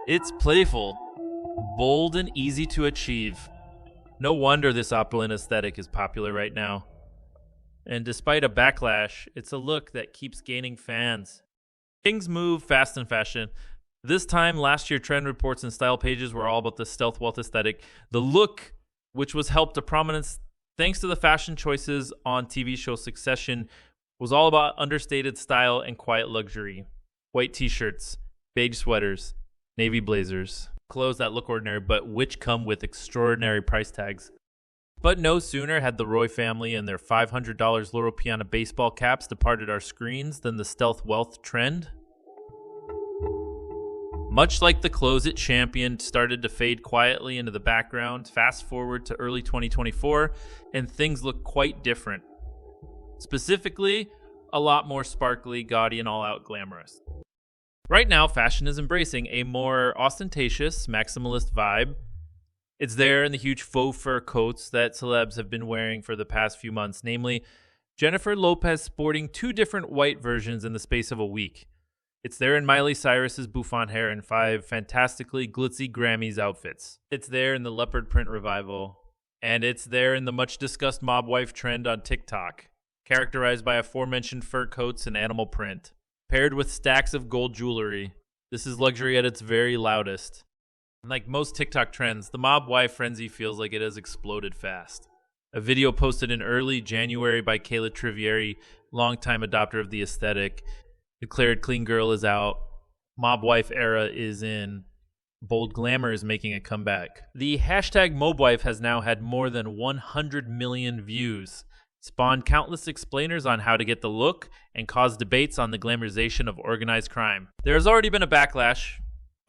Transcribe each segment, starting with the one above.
It's playful, bold, and easy to achieve. No wonder this opulent aesthetic is popular right now. And despite a backlash, it's a look that keeps gaining fans. Things move fast in fashion. This time last year, trend reports and style pages were all about the stealth wealth aesthetic. The look, which was helped to prominence thanks to the fashion choices on TV show Succession, was all about understated style and quiet luxury. White t-shirts, beige sweaters, navy blazers. Clothes that look ordinary, but which come with extraordinary price tags. But no sooner had the Roy family and their $500 Loro Piana baseball caps departed our screens than the stealth wealth trend, much like the clothes it championed, started to fade quietly into the background. Fast forward to early 2024, and things look quite different. Specifically, a lot more sparkly, gaudy, and all-out glamorous. Right now, fashion is embracing a more ostentatious, maximalist vibe. It's there in the huge faux fur coats that celebs have been wearing for the past few months, namely Jennifer Lopez sporting 2 different white versions in the space of a week. It's there in Miley Cyrus's bouffant hair and 5 fantastically glitzy Grammys outfits. It's there in the leopard print revival. And it's there in the much-discussed mob wife trend on TikTok, characterized by aforementioned fur coats and animal print. Paired with stacks of gold jewelry, this is luxury at its very loudest. And like most TikTok trends, the mob wife frenzy feels like it has exploded fast. A video posted in early January by Kayla Trivieri, longtime adopter of the aesthetic, declared clean girl is out, mob wife era is in, bold glamour is making a comeback. The hashtag mobwife has now had more than 100 million views, spawned countless explainers on how to get the look, and caused debates on the glamorization of organized crime. There has already been a backlash,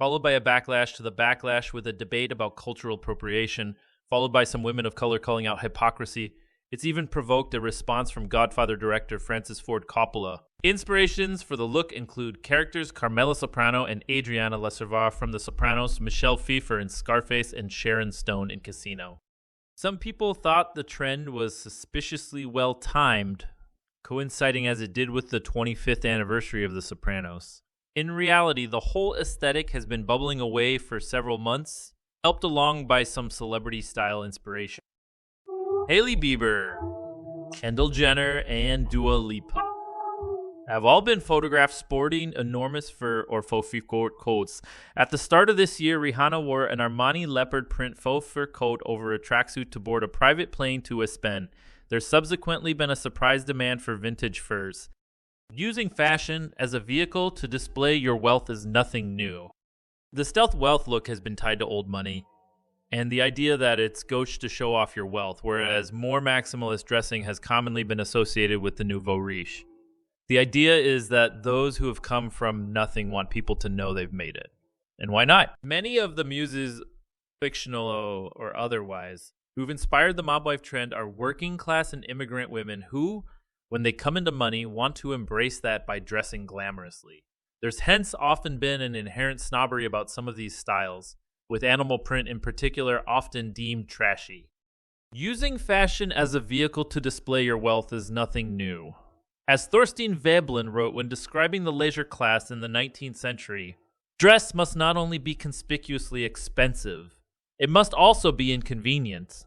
followed by a backlash to the backlash with a debate about cultural appropriation, followed by some women of color calling out hypocrisy. It's even provoked a response from Godfather director Francis Ford Coppola. Inspirations for the look include characters Carmela Soprano and Adriana Lecerva from The Sopranos, Michelle Pfeiffer in Scarface, and Sharon Stone in Casino. Some people thought the trend was suspiciously well-timed, coinciding as it did with the 25th anniversary of The Sopranos. In reality, the whole aesthetic has been bubbling away for several months, helped along by some celebrity-style inspiration. Hailey Bieber, Kendall Jenner, and Dua Lipa have all been photographed sporting enormous fur or faux fur coats. At the start of this year, Rihanna wore an Armani leopard print faux fur coat over a tracksuit to board a private plane to Aspen. There's subsequently been a surprise demand for vintage furs. Using fashion as a vehicle to display your wealth is nothing new. The stealth wealth look has been tied to old money, and the idea that it's gauche to show off your wealth, whereas more maximalist dressing has commonly been associated with the nouveau riche. The idea is that those who have come from nothing want people to know they've made it. And why not? Many of the muses, fictional or otherwise, who've inspired the mob wife trend are working class and immigrant women who, when they come into money, want to embrace that by dressing glamorously. There's hence often been an inherent snobbery about some of these styles, with animal print in particular often deemed trashy. Using fashion as a vehicle to display your wealth is nothing new. As Thorstein Veblen wrote when describing the leisure class in the 19th century, dress must not only be conspicuously expensive, it must also be inconvenient.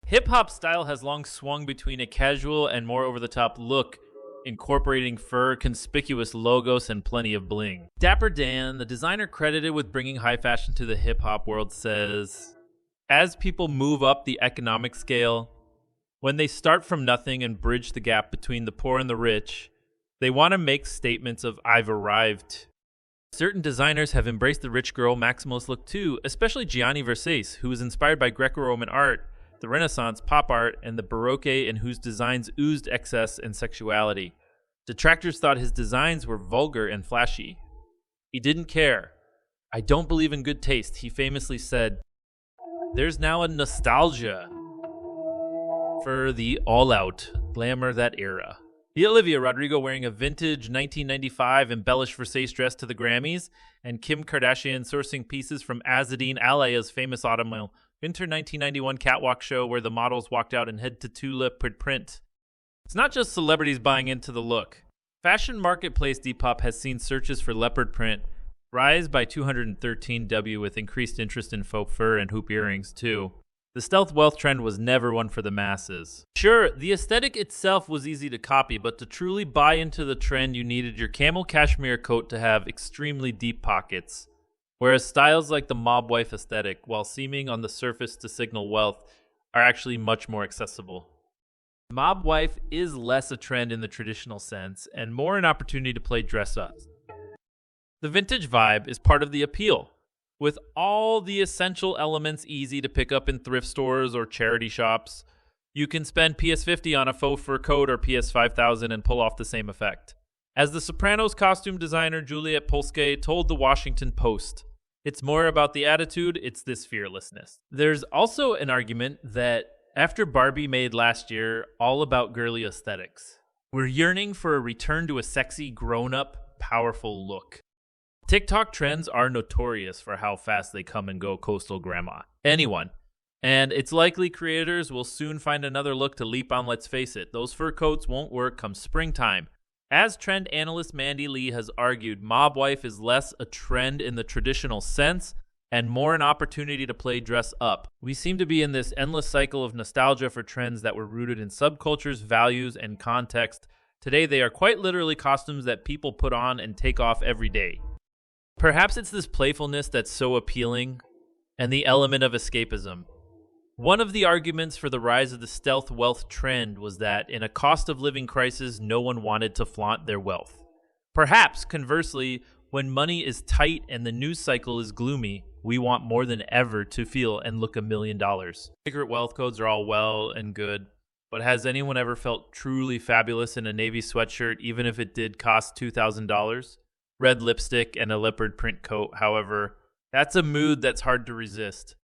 Hip-hop style has long swung between a casual and more over-the-top look, incorporating fur, conspicuous logos, and plenty of bling. Dapper Dan, the designer credited with bringing high fashion to the hip-hop world, says, as people move up the economic scale, when they start from nothing and bridge the gap between the poor and the rich, they want to make statements of "I've arrived." Certain designers have embraced the rich girl maximalist look too, especially Gianni Versace, who was inspired by Greco-Roman art, the Renaissance, pop art, and the Baroque, and whose designs oozed excess and sexuality. Detractors thought his designs were vulgar and flashy. He didn't care. "I don't believe in good taste," he famously said. There's now a nostalgia for the all-out glamour that era. The Olivia Rodrigo wearing a vintage 1995 embellished Versace dress to the Grammys, and Kim Kardashian sourcing pieces from Azzedine Alaya's famous autumnal winter 1991 catwalk show where the models walked out in head-to-toe leopard print. It's not just celebrities buying into the look. Fashion marketplace Depop has seen searches for leopard print Rise by 213W with increased interest in faux fur and hoop earrings, too. The stealth wealth trend was never one for the masses. Sure, the aesthetic itself was easy to copy, but to truly buy into the trend, you needed your camel cashmere coat to have extremely deep pockets. Whereas styles like the mob wife aesthetic, while seeming on the surface to signal wealth, are actually much more accessible. Mob wife is less a trend in the traditional sense, and more an opportunity to play dress up. The vintage vibe is part of the appeal, with all the essential elements easy to pick up in thrift stores or charity shops. You can spend PS50 on a faux fur coat or PS5000 and pull off the same effect. As the Sopranos costume designer Juliette Polsky told the Washington Post, it's more about the attitude, it's this fearlessness. There's also an argument that after Barbie made last year all about girly aesthetics, we're yearning for a return to a sexy, grown-up, powerful look. TikTok trends are notorious for how fast they come and go, coastal grandma. Anyone. And it's likely creators will soon find another look to leap on, let's face it. Those fur coats won't work come springtime. As trend analyst Mandy Lee has argued, mob wife is less a trend in the traditional sense and more an opportunity to play dress up. We seem to be in this endless cycle of nostalgia for trends that were rooted in subcultures, values, and context. Today, they are quite literally costumes that people put on and take off every day. Perhaps it's this playfulness that's so appealing, and the element of escapism. One of the arguments for the rise of the stealth wealth trend was that in a cost of living crisis, no one wanted to flaunt their wealth. Perhaps, conversely, when money is tight and the news cycle is gloomy, we want more than ever to feel and look $1 million. Secret wealth codes are all well and good, but has anyone ever felt truly fabulous in a navy sweatshirt, even if it did cost $2,000? Red lipstick and a leopard print coat, however, that's a mood that's hard to resist.